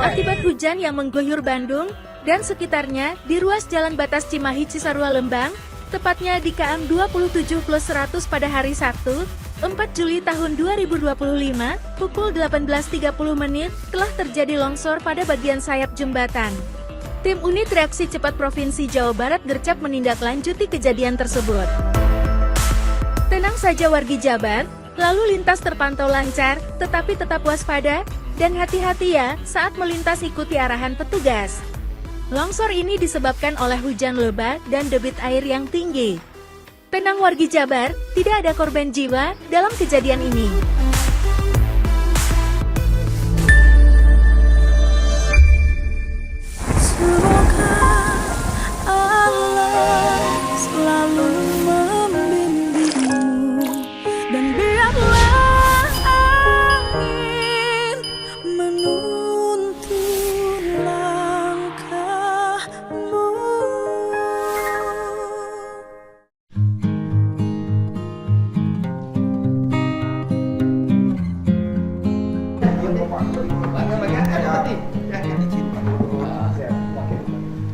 Akibat hujan yang mengguyur Bandung dan sekitarnya di ruas Jalan Batas Cimahi Cisarua Lembang, tepatnya di KM 27+100 pada hari Sabtu, 4 Juli tahun 2025, pukul 18.30 menit, telah terjadi longsor pada bagian sayap jembatan. Tim Unit Reaksi Cepat Provinsi Jawa Barat gercep menindaklanjuti kejadian tersebut. Tenang saja wargi Jabar, lalu lintas terpantau lancar, tetapi tetap waspada, dan hati-hati ya saat melintas ikuti arahan petugas. Longsor ini disebabkan oleh hujan lebat dan debit air yang tinggi. Tenang wargi Jabar, tidak ada korban jiwa dalam kejadian ini. Semoga Allah selalu membimbingmu dan biarlah angin menuntun langkahmu.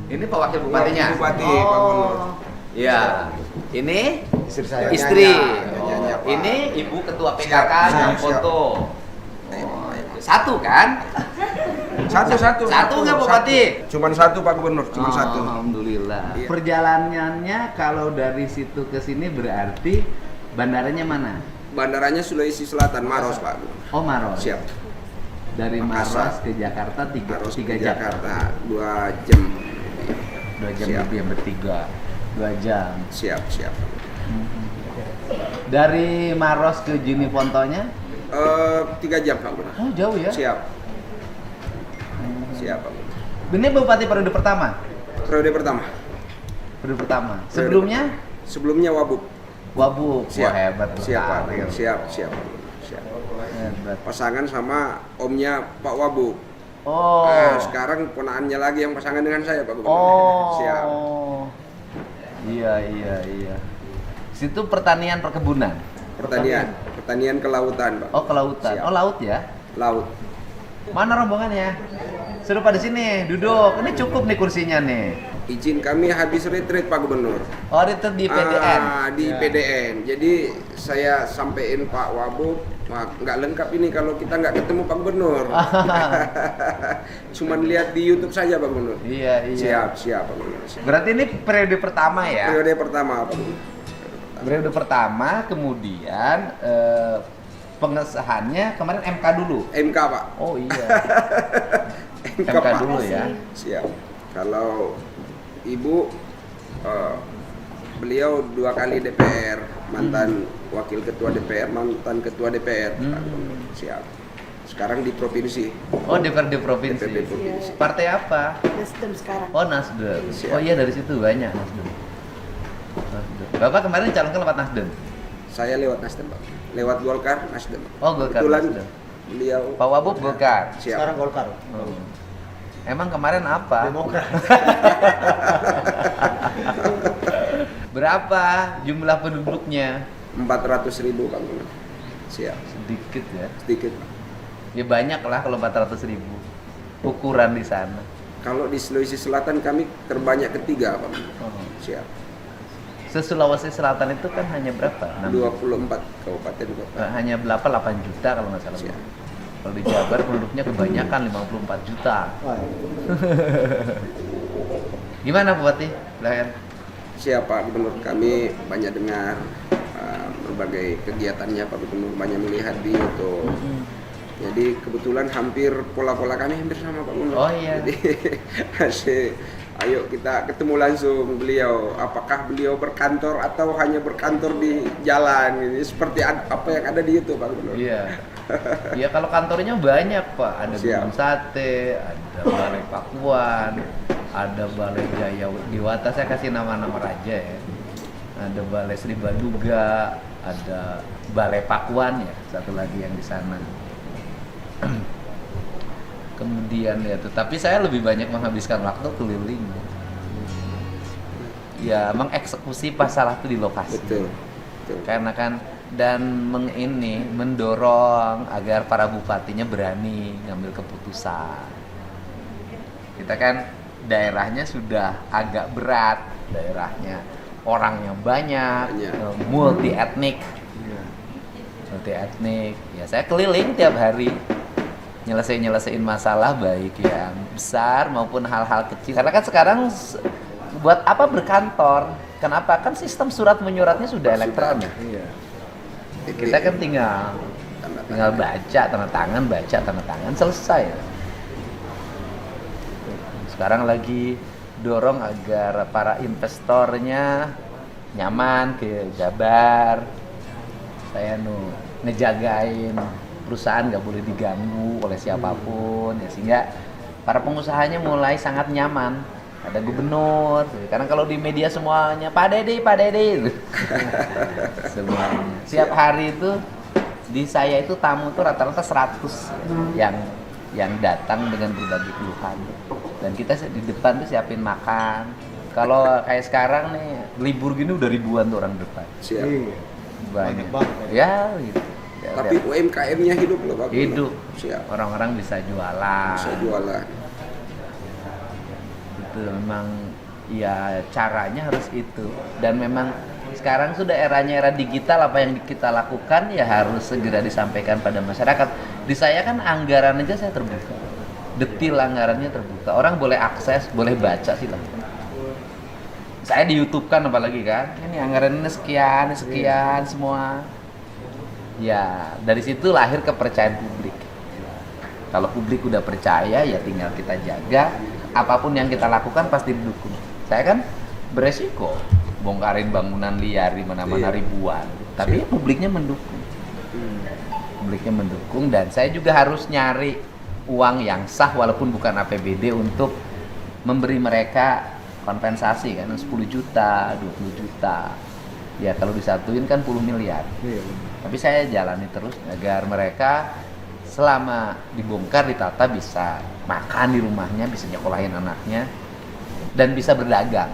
Ini Pak Wakil Bupatinya? Bupati, Pak Gubernur. Iya. Ini Istri saya. istri. Nyanyi, Pak. Ini Ibu Ketua PKK Siap, yang siap. foto. Satu kan? Satu. Satu nggak Bupati? Cuman satu Pak Gubernur, cuman satu. Alhamdulillah. Iya. Perjalanannya kalau dari situ ke sini berarti bandaranya mana? Bandaranya Sulawesi Selatan, Maros Pak Gubernur. Oh Maros. Siap. Dari Makassar. Maros ke Jakarta Maros ke 3 jam. Jakarta 2 jam. 2 jam Siap. lebih yang bertiga. 2 jam. Siap. Dari Maros ke Junipontonya? 3 jam Pak Gubernur. Oh jauh ya? Siap Pak Gubernur. Ini Bupati periode pertama? Periode pertama. Periode pertama. Periode Sebelumnya Wabub. Wabub. Siap. Wah hebat. Siap Pak. berkarir. Siap Pak Gubernur. Siap. Hebat. Pasangan sama omnya Pak Wabub. Oh. Nah, sekarang ponaannya lagi yang pasangan dengan saya Pak Gubernur. Oh. Siap. Iya. Situ pertanian perkebunan. Pertanian kelautan Pak. Oh kelautan. Siap. Oh laut ya? Laut. Mana rombongannya? Suruh pada sini, duduk. Ini cukup nih kursinya nih. Izin kami habis retreat Pak Gubernur. Oh itu di PDN. Di PDN. Jadi saya sampein Pak Wabub, wah, nggak lengkap ini kalau kita nggak ketemu Pak Gubernur. Cuman lihat di YouTube saja Pak Gubernur. Iya. Siap Pak Gubernur. Siap. Berarti ini periode pertama ya? Periode pertama Pak Gubernur. Periode pertama, kemudian pengesahannya kemarin MK dulu. MK Pak. Oh iya. MK, MK Pak. dulu ya. Siap. Kalau Ibu beliau 2 kali DPR, mantan wakil ketua DPR, mantan ketua DPR. Pak Gubernur. Siap. Sekarang di provinsi. Oh DPRD provinsi. DPRD provinsi. Partai apa? Nasdem sekarang. Oh Nasdem. Siap. Oh iya dari situ banyak Nasdem. Bapak kemarin calonkan lewat Nasdem. Saya lewat Nasdem Pak. Lewat Golkar Nasdem. Oh Golkar. Kebetulan Nasdem. beliau Pak Wabub Golkar. siap. Sekarang Golkar. Oh. Emang kemarin apa? Demokrat. Berapa jumlah penduduknya? 400.000 Pak Gubernur. Siap. Sedikit ya. Sedikit Pak. Ya banyak lah kalau 400.000 ukuran di sana. Kalau di Sulawesi Selatan kami terbanyak ketiga Pak Gubernur. Oh. Siap. Se-Sulawesi Selatan itu kan hanya berapa? 24 kabupaten kota. Hanya 8 juta kalau nggak salah. Siap. Kalau di Jabar penduduknya kebanyakan 54 juta. Gimana Bupati? Silahkan. Siap Pak Gubernur, kami banyak dengar berbagai kegiatannya Pak Gubernur, banyak melihat di YouTube. Jadi kebetulan hampir pola-pola kami hampir sama Pak Gubernur. Oh iya. Jadi ayo kita ketemu langsung beliau. Apakah beliau berkantor atau hanya berkantor di jalan? Ini seperti apa yang ada di YouTube Pak Gubernur. Iya. Iya kalau kantornya banyak Pak. Ada Siap. Gunung Sate, ada Balai Pakuan, ada Balai Jaya Dewata. Saya kasih nama-nama raja ya. Ada Balai Sri Baduga, ada Balai Pakuan ya, satu lagi yang di sana. Kemudian ya, tapi saya lebih banyak menghabiskan waktu keliling. Ya, mengeksekusi masalah itu di lokasi. Betul. Karena kan dan mendorong agar para bupatinya berani ngambil keputusan. Kita kan daerahnya sudah agak berat, daerahnya orangnya banyak. Multi etnik. Ya saya keliling tiap hari nyelesain masalah baik yang besar maupun hal-hal kecil. Karena kan sekarang buat apa berkantor? Kenapa? Kan sistem surat menyuratnya sudah elektronik. Kita kan tinggal baca tanda tangan selesai. Sekarang lagi dorong agar para investornya nyaman ke Jabar. Saya ngejagain perusahaan nggak boleh diganggu oleh siapapun ya, sehingga para pengusahanya mulai sangat nyaman. Ada gubernur, karena kalau di media semuanya Pak Dede semuanya. Setiap hari itu di saya itu tamu tuh rata-rata 100 yang datang dengan berbagai keluhan. Dan kita di depan tuh siapin makan. Kalau kayak sekarang nih libur gini udah ribuan tuh orang depan. Siap. Banyak banget. Ya gitu. Ya, tapi UMKM-nya hidup loh Pak. Hidup. Siap. Orang-orang bisa jualan. Itu memang ya caranya harus itu. Dan memang sekarang sudah era digital, apa yang kita lakukan ya harus segera disampaikan pada masyarakat. Di saya kan anggaran aja saya terbuka. Detil anggarannya terbuka. Orang boleh akses, boleh baca sih. Saya di YouTube kan apalagi kan. Ini anggarannya sekian semua. Ya, dari situ lahir kepercayaan publik. Kalau publik udah percaya ya tinggal kita jaga. Apapun yang kita lakukan pasti didukung. Saya kan beresiko bongkarin bangunan liar di mana-mana ribuan. Tapi publiknya mendukung. Dan saya juga harus nyari uang yang sah walaupun bukan APBD untuk memberi mereka kompensasi kan 10 juta, 20 juta. Ya kalau disatuin kan 10 miliar. Tapi saya jalani terus agar mereka selama dibongkar ditata bisa makan di rumahnya, bisa nyekolahin anaknya dan bisa berdagang.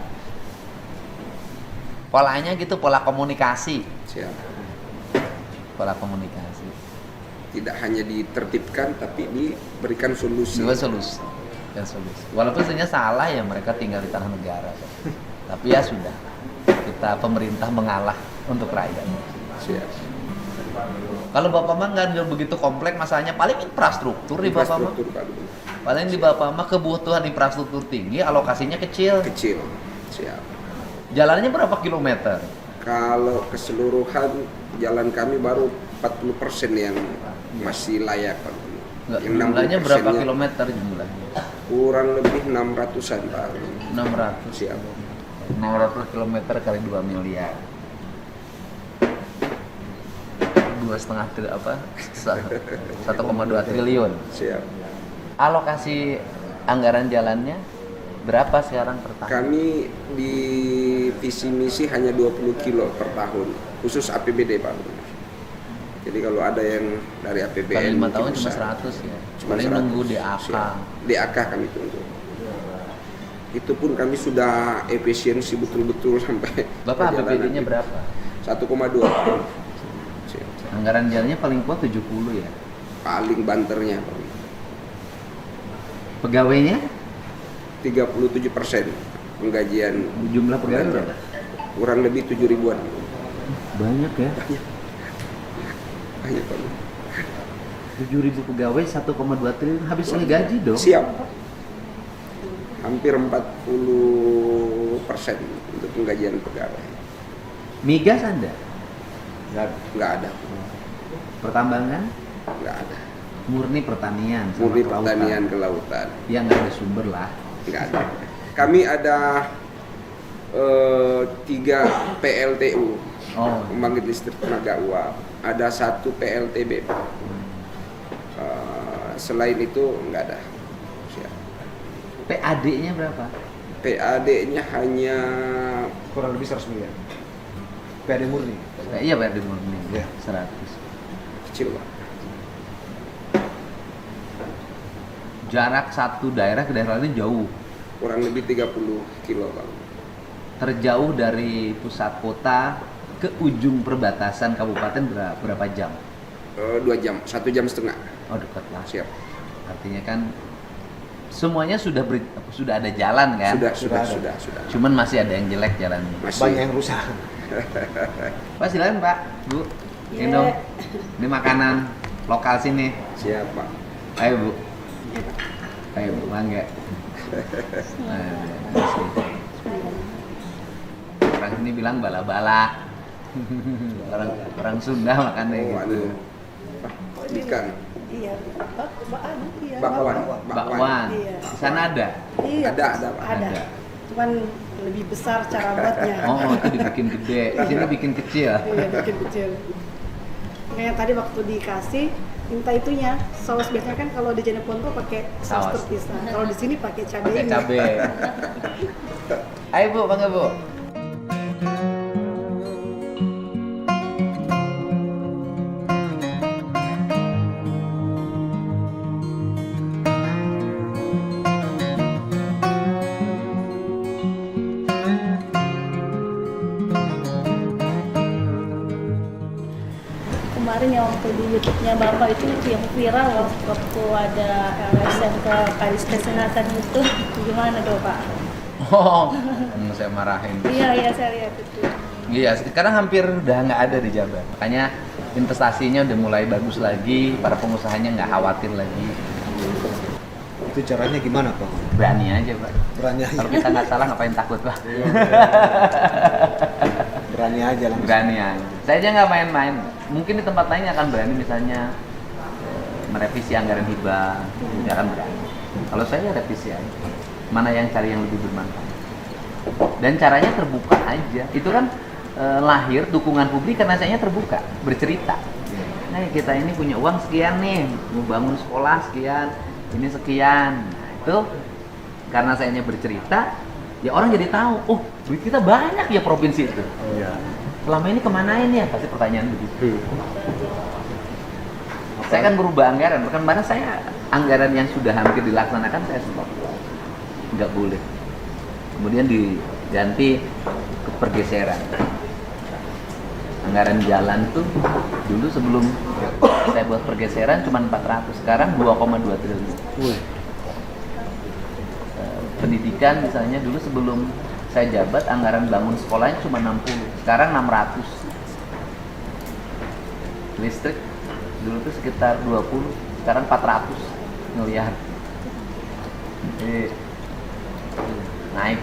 Polanya gitu, pola komunikasi. Siap. Pola komunikasi. Tidak hanya ditertibkan tapi diberikan solusi. Solusi. Walaupun sebenarnya salah ya mereka tinggal di tanah negara. Tapi ya sudah. Kita pemerintah mengalah untuk rakyat. Siap. Kalau Bapak mah nggak begitu kompleks masalahnya, paling infrastruktur di Bapak mah. Paling di Bapak mah kebutuhan infrastruktur tinggi, alokasinya kecil. Siap. Jalannya berapa kilometer? Kalau keseluruhan jalan kami baru 40% yang masih layak Pak. Jumlahnya berapa kilometer jumlahnya? Kurang lebih 600-an Pak. 600. Siap. 600 kilometer kali 2 miliar. 1,2 triliun. Siap. Alokasi anggaran jalannya berapa sekarang per tahun? Kami di visi misi hanya 20 kilo per tahun, khusus APBD Pak. Jadi kalau ada yang dari APBN 5 tahun cuma 100 ya. Paling nunggu DAK. DAK kami tunggu. Itu pun kami sudah efisiensi betul-betul sampai. Bapak APBD-nya berapa? 1,2. Anggaran jalannya paling kuat 70 ya? Paling banternya Pak. Pegawainya? 37% penggajian. Jumlah pegawai berapa? Kurang lebih 7 ribuan. Banyak ya? Banyak Pak. 7.000 pegawai 1,2 triliun habis ngegaji dong? Siap. Hampir 40% untuk penggajian pegawai. Migas Anda? Nggak ada. Pertambangan? Nggak ada. Murni pertanian. Murni pertanian kelautan. Ya nggak ada sumber lah. Nggak ada. Kami ada 3 PLTU, pembangkit listrik tenaga uap. Ada 1 PLTB. Selain itu nggak ada. Siap. PAD-nya berapa? PAD-nya hanya kurang lebih 100 miliar. PAD murni. Iya PAD murni. Ya. 100. kecil Pak. Jarak satu daerah ke daerah lain jauh. Kurang lebih 30 kilo Pak. Terjauh dari pusat kota ke ujung perbatasan kabupaten berapa jam? 2 jam, 1,5 jam. Oh, dekat lah. Siap. Artinya kan semuanya sudah ada jalan kan? Sudah. Cuman masih ada yang jelek jalannya. Masih. Banyak yang rusak. Pak silakan Pak, Bu. Minum. Ini makanan lokal sini. Siap, Pak. Ayo Bu. Ayo Bu, mangga. Nah, orang sini bilang bala-bala. orang Sunda makannya Oh, gitu. anu. Ikan. Iya, iya. Bakwan. Iya. Di sana ada. Iya. Ada, Pak. Ada. Cuman lebih besar cara buatnya. Oh, itu dibikin gede. Di sini bikin kecil. Iya, bikin kecil. Kayak tadi waktu dikasih minta itunya saus, biasanya kan kalau di Jeneponto pakai saus Saus. terpisah. Kalau di sini pakai cabai Pakai ini. cabe. Ayo Bu, bangga Bu. Kemarin yang waktu di YouTube-nya Bapak itu yang viral waktu ada LSM ke Kadis Kesehatan itu, gimana dong Pak? Oh, saya marahin. Iya, saya lihat itu. Iya, sekarang hampir udah nggak ada di Jabar. Makanya investasinya udah mulai bagus lagi, para pengusahanya nggak khawatir lagi. Itu caranya gimana Pak? Berani aja Pak. Berani aja. Kalau kita nggak salah ngapain takut Pak? Berani aja langsung. Berani aja. Saya aja nggak main-main. Mungkin di tempat lain akan berani, misalnya merevisi anggaran hibah, ya akan berani. Kalau saya revisi aja. Mana yang cari yang lebih bermanfaat. Dan caranya terbuka aja. Itu kan lahir dukungan publik karena saya terbuka, bercerita. Nah, kita ini punya uang sekian nih, mau bangun sekolah sekian, ini sekian. Nah, itu karena saya bercerita, ya orang jadi tahu, oh duit kita banyak ya provinsi itu. Iya. Selama ini kemanain ya? Pasti pertanyaan begitu. Saya kan berubah anggaran, bahkan mana saya anggaran yang sudah hampir dilaksanakan saya stop. Nggak boleh. Kemudian diganti ke pergeseran. Anggaran jalan tuh dulu sebelum saya buat pergeseran cuma 400, sekarang 2,2 triliun. Pendidikan misalnya dulu sebelum saya jabat anggaran bangun sekolahnya cuma 60, sekarang 600. Listrik dulu tuh sekitar 20, sekarang 400 miliar. Jadi naik.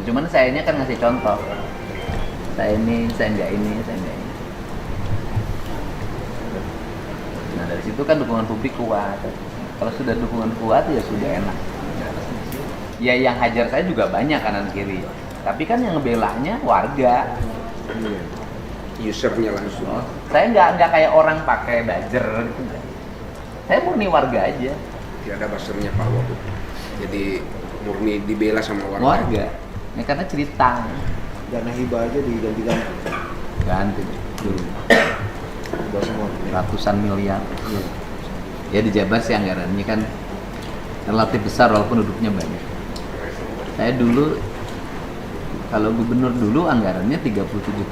Cuman sayanya kan ngasih contoh. Saya ini, saya enggak ini, saya enggak ini. Nah dari situ kan dukungan publik kuat. Kalau sudah dukungan kuat ya sudah enak. Ya yang hajar saya juga banyak kanan kiri. Tapi kan yang ngebelanya warga. Usernya langsung. Oh, saya nggak kayak orang pakai buzzer gitu. Saya murni warga aja. Tidak ada buzzernya Pak Wagub. Jadi murni dibela sama warga. Warga. Ya karena cerita. Dana hibah aja diganti-ganti. Ganti dulu. Udah semua. Ratusan miliar. Ya di Jabar sih anggarannya kan relatif besar walaupun penduduknya banyak. Saya dulu kalau gubernur dulu anggarannya 37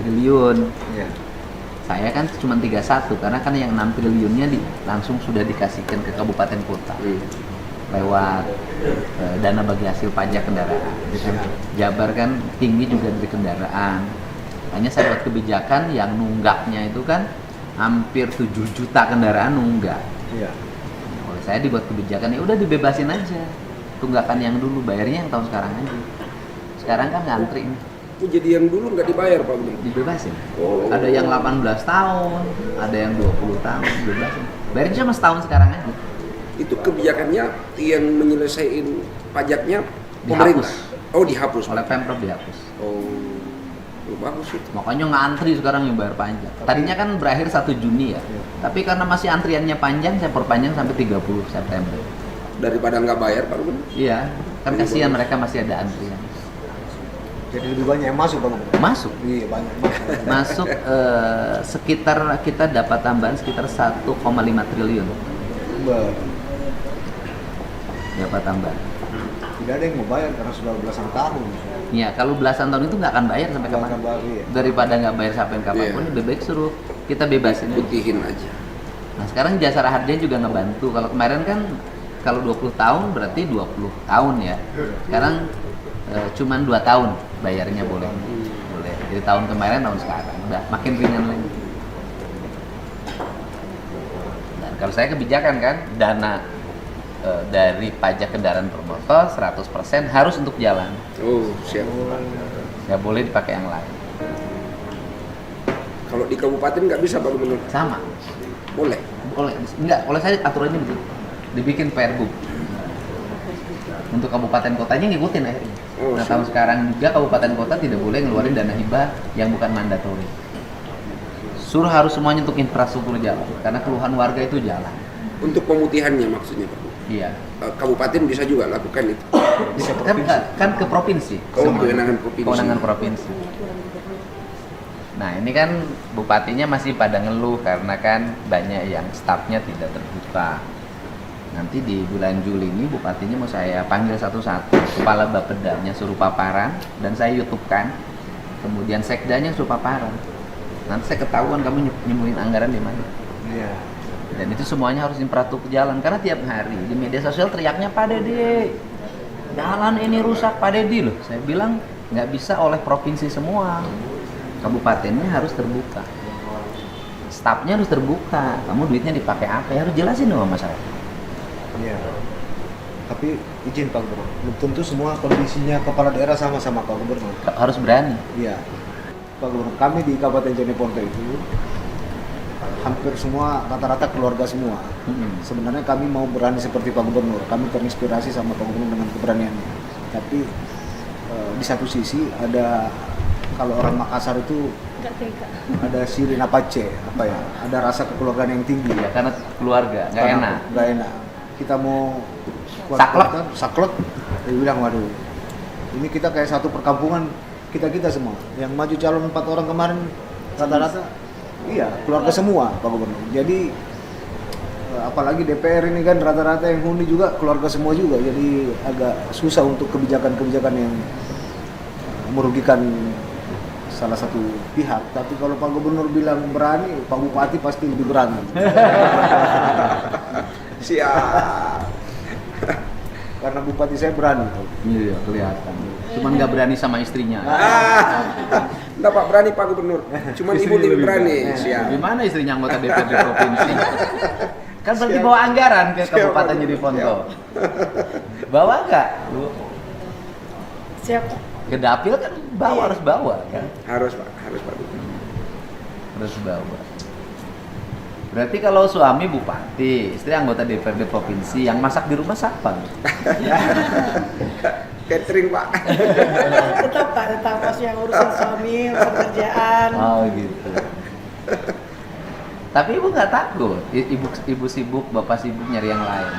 triliun. Iya. Saya kan cuma 31 karena kan yang 6 triliunnya langsung sudah dikasihkan ke kabupaten kota lewat dana bagi hasil pajak kendaraan. Jabar kan tinggi juga dari kendaraan. Hanya saya buat kebijakan yang nunggaknya itu kan hampir 7 juta kendaraan nunggak. Iya. Oleh saya dibuat kebijakan ya udah dibebasin aja. Tunggakan yang dulu, bayarnya yang tahun sekarang aja. Sekarang kan ngantri nih. Oh, jadi yang dulu nggak dibayar Pak Wagub? Dibebasin. Oh. Ada yang 18 tahun, ada yang 20 tahun, dibebasin. Bayarnya cuma setahun sekarang aja. Itu kebijakannya yang menyelesaikan pajaknya pemerintah. Oh, dihapus. Oleh Pemprov dihapus. Oh, bagus itu. Makanya ngantri sekarang yang bayar pajak. Tadinya kan berakhir 1 Juni ya. Tapi karena masih antriannya panjang, saya perpanjang sampai 30 September. Daripada nggak bayar Pak Wagub. Iya, kan kasihan mereka masih ada antrian. Jadi lebih banyak yang masuk Bang. Masuk. Iya, banyak. Masuk sekitar kita dapat tambahan sekitar 1,5 triliun. Ber. Dapat tambahan. tidak ada yang mau bayar karena sudah belasan tahun. Ya, kalau belasan tahun itu nggak akan bayar sampai Nggak kapan. akan bayar, iya. Daripada nggak bayar sampai kapanpun, Iya. lebih baik suruh kita bebasin. Putihin aja. Nah, sekarang jasa harja juga ngebantu. Kalau kemarin kan kalau 20 tahun berarti 20 tahun ya. Sekarang cuman 2 tahun bayarnya boleh. Boleh. Jadi tahun kemarin, tahun sekarang udah makin ringan lagi. Dan kalau saya kebijakan kan dana dari pajak kendaraan bermotor 100% harus untuk jalan. Oh, siap. Nggak boleh dipakai yang lain. Kalau di kabupaten nggak bisa Pak Gubernur? Sama. Boleh. Enggak, oleh saya aturannya begitu. Dibikin Pergub. Untuk kabupaten kotanya ngikutin akhirnya. Oh, Nah, siap. tahun sekarang juga kabupaten kota tidak boleh ngeluarin dana hibah yang bukan mandatori. Suruh harus semuanya untuk infrastruktur jalan, karena keluhan warga itu jalan. Untuk pemutihannya maksudnya Pak. Iya. Kabupaten bisa juga lakukan itu. Kan ke provinsi. Oh, semua. kewenangan provinsi. Kewenangan provinsi. Nah, ini kan bupatinya masih pada ngeluh karena kan banyak yang stafnya tidak terbuka. Nanti di bulan Juli ini bupatinya mau saya panggil satu-satu, kepala bapedanya suruh paparan dan saya YouTube-kan. Kemudian sekdanya suruh paparan. Nanti saya ketahuan kamu nyembunyiin anggaran di mana. Iya. Dan itu semuanya harus infrastruktur jalan karena tiap hari di media sosial teriaknya Pak Dedi, jalan ini rusak Pak Dedi loh. Saya bilang nggak bisa oleh provinsi semua, kabupatennya harus terbuka, stafnya harus terbuka. Kamu duitnya dipakai apa? Ya harus jelasin dong sama masyarakat. Iya. Tapi izin Pak Gubernur, belum tentu semua kondisinya kepala daerah sama-sama Pak Gubernur. Harus berani. Iya. Pak Gubernur, kami di Kabupaten Jeneponto itu hampir semua rata-rata keluarga semua. Sebenarnya kami mau berani seperti Pak Gubernur. Kami terinspirasi sama Pak Gubernur dengan keberaniannya. Tapi di satu sisi ada, kalau orang Makassar itu Nggak tega. ada sirine apache, apa ya? Ada rasa kekeluargaan yang tinggi. Ya karena keluarga nggak Karena enak. nggak enak. Kita mau Saklek. saklek. Dia bilang, waduh, ini kita kayak satu perkampungan kita semua. Yang maju calon 4 orang kemarin rata-rata, iya keluarga semua Pak Gubernur. Jadi apalagi DPR ini kan rata-rata yang huni juga keluarga semua juga. Jadi agak susah untuk kebijakan-kebijakan yang merugikan salah satu pihak. Tapi kalau Pak Gubernur bilang berani, Pak Bupati pasti lebih berani. Siap. Karena bupati saya berani. Iya kelihatan. Cuman nggak berani sama istrinya. Enggak Pak, berani Pak Gubernur. Cuma Istri ibu lebih lebih berani. berani. Siap. Gimana istrinya anggota DPRD provinsi? Kan berarti bawa anggaran ke Siap, Kabupaten Pak. Jeneponto. Bawa nggak? Lu Siap. ke dapil kan bawa, harus bawa kan? Harus Pak, harus Pak Gubernur. Harus bawa. Berarti kalau suami bupati, istri anggota DPRD provinsi, yang masak di rumah siapa? Catering Pak. Tetap Pak, tetap pas yang urusin suami, urusan kerjaan. Oh gitu. Tapi ibu nggak takut? Ibu sibuk, bapak sibuk nyari yang lain.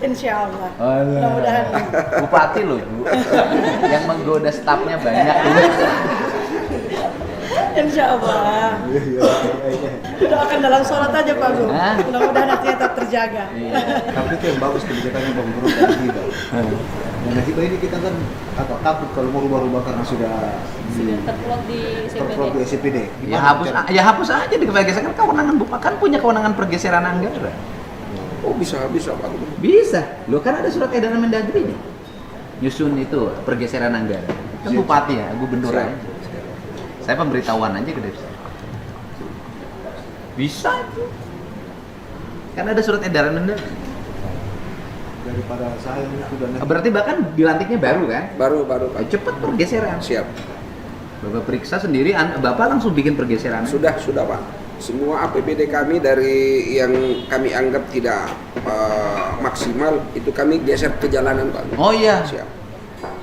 Insya Allah. Alah. Mudah-mudahan. Bupati loh bu, yang menggoda stafnya banyak. Insya Allah. Doakan dalam sholat aja Pak Gu. Hah? Mudah-mudahan hatinya tetap terjaga. Iya. Tapi itu yang bagus kebijakannya Pak Gubernur dan hibah. Dan hibah ini kita kan agak takut kalau mau rubah-rubah karena sudah Sudah terplot di terprog di CPD. SCPD. Ya hapus aja di pergeseran, kan kewenangan bupati kan punya kewenangan pergeseran anggaran. Oh, bisa Pak Gubernur. Bisa, lo kan ada surat edaran Mendagri nih. Nyusun itu pergeseran anggaran. Kan bupati ya, gubernur Siap. aja. Saya pemberitahuan aja ke Depsa. Bisa itu. Kan ada surat edaran Mendagri. Daripada saya sudah Berarti bahkan dilantiknya baru kan? Baru Pak. Cepet pergeseran. Siap. Bapak periksa sendiri, Bapak langsung bikin pergeseran. Sudah Pak. Semua APBD kami dari yang kami anggap tidak maksimal itu kami geser ke jalanan Pak. Oh iya, Siap.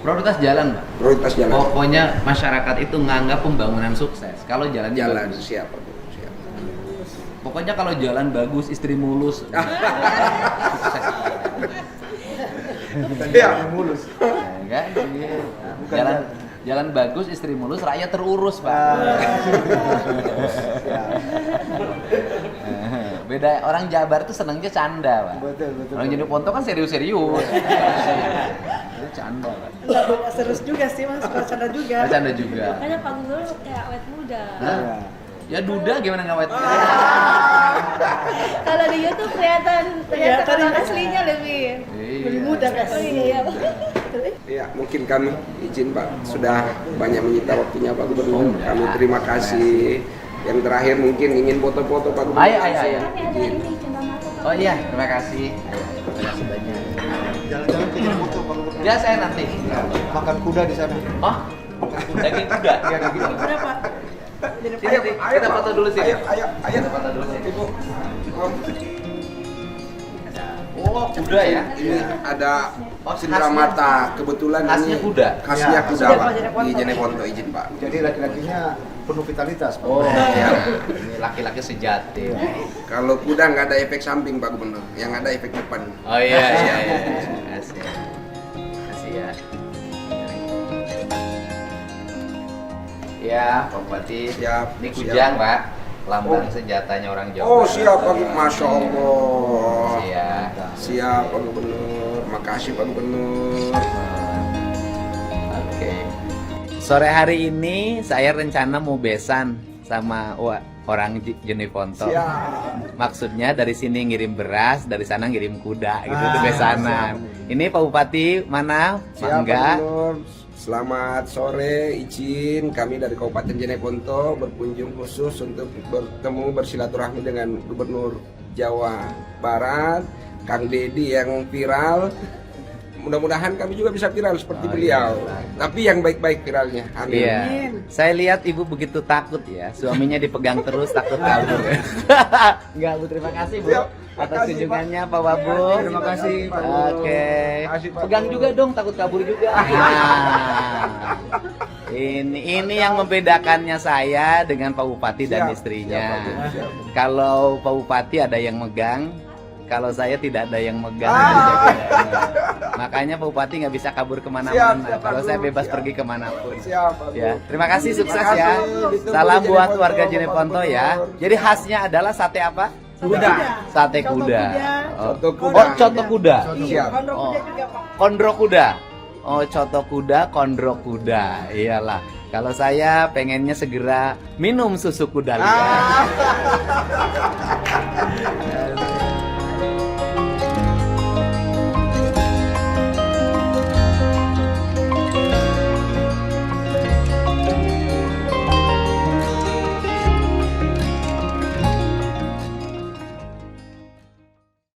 prioritas jalan Pak. Prioritas jalan. Pokoknya masyarakat itu nganggap pembangunan sukses kalau jalannya Jalan bagus. siap Pak. Siap. Pokoknya kalau jalan bagus, istri mulus. Sukses. Iya. mulus. Ya, kan? Jalan bagus, istri mulus, rakyat terurus, Pak. Beda orang Jabar tuh senengnya canda, Pak. Betul. Orang Jeneponto kan serius-serius. Itu canda, Pak. Enggak banyak serius juga sih mas, bercanda juga. Canda juga. Makanya Pak Gubernur kayak awet muda. Hah? Iya. Ya Duda gimana ngawet? Kalau di YouTube kelihatan Iya, tadi- orang aslinya lebih. Lebih muda guys. Oh iya. Ya, mungkin kami izin Pak, sudah banyak menyita waktunya Pak Gubernur. Oh, Kami ya. terima kasih. Yang terakhir mungkin ingin foto-foto Pak Gubernur. Ayo. Ini ada ini cendana mata. Oh iya, terima kasih. Terima kasih banyak. Jalan-jalan ke foto Pak Gubernur. Ya saya nanti. Makan kuda di sana. Oh, daging kuda. Iya, daging kuda. Berapa? Jadi Sini, kita foto dulu sini. Ayo. Kita foto dulu sini. Ibu. Oh, kuda ya? Ini ada Oh, cendera khasnya- mata. Kebetulan khasnya ini kuda? Khasnya Ya, kuda khasnya Pak. Jeneponto. Di Jeneponto izin Pak. Jadi laki-lakinya penuh vitalitas Pak. Oh, Iya. ini laki-laki sejati. Kalau kuda nggak ada efek samping Pak Gubernur, yang ada efek depan. Oh iya. Kasih. Kasih ya. Ya, Pak Bupati. Siap, Ini siap. kujang, Pak. Lambang Oh. senjatanya orang Jawa. Oh Barat. siap Pak, Masya Allah. Siap. Siap Pak Gubernur, makasih Pak Gubernur. Oke. Sore hari ini saya rencana mau besan sama orang Jeneponto. Siap. Maksudnya dari sini ngirim beras, dari sana ngirim kuda gitu tuh Ah, besanan. Ini Pak Bupati mana? Siap Pak Mangga. Gubernur. Selamat sore, izin kami dari Kabupaten Jeneponto berkunjung khusus untuk bertemu bersilaturahmi dengan Gubernur Jawa Barat, Kang Dedi yang viral. Mudah-mudahan kami juga bisa viral seperti beliau. Tapi yang baik-baik viralnya. Amin. Iya. Saya lihat ibu begitu takut ya, suaminya dipegang terus takut kabur. Enggak, Bu, terima kasih Bu Siap. atas Makasih, kunjungannya Pak Wabu. Terima kasih, Pak. Oke. Makasih, Pak. Pegang juga dong, takut kabur juga. Nah. Ini yang membedakannya saya dengan Pak Bupati dan Siap. istrinya. Siap, Pak. Siap. Kalau Pak Bupati ada yang megang, kalau saya tidak ada yang megang. dijaganya. Makanya Pak Bupati nggak bisa kabur Siap, kemana-mana. siap, Pak Kalau saya Guru. bebas Siap. pergi kemanapun. Siap Pak Ya, Gubernur. terima kasih, sukses Terima ya. kasih. Ditunggu Salam di buat Jeneponto, warga Bapak Jeneponto ya. Gubernur. Jadi khasnya adalah sate apa? Kuda. Sate Coto kuda. kuda. Oh, Coto kuda. oh, coto kuda. Siap. Kondro Oh. kuda juga Pak. Kondro kuda. Oh, coto kuda, kondro kuda. Iyalah. Kalau saya pengennya segera minum susu kuda liar.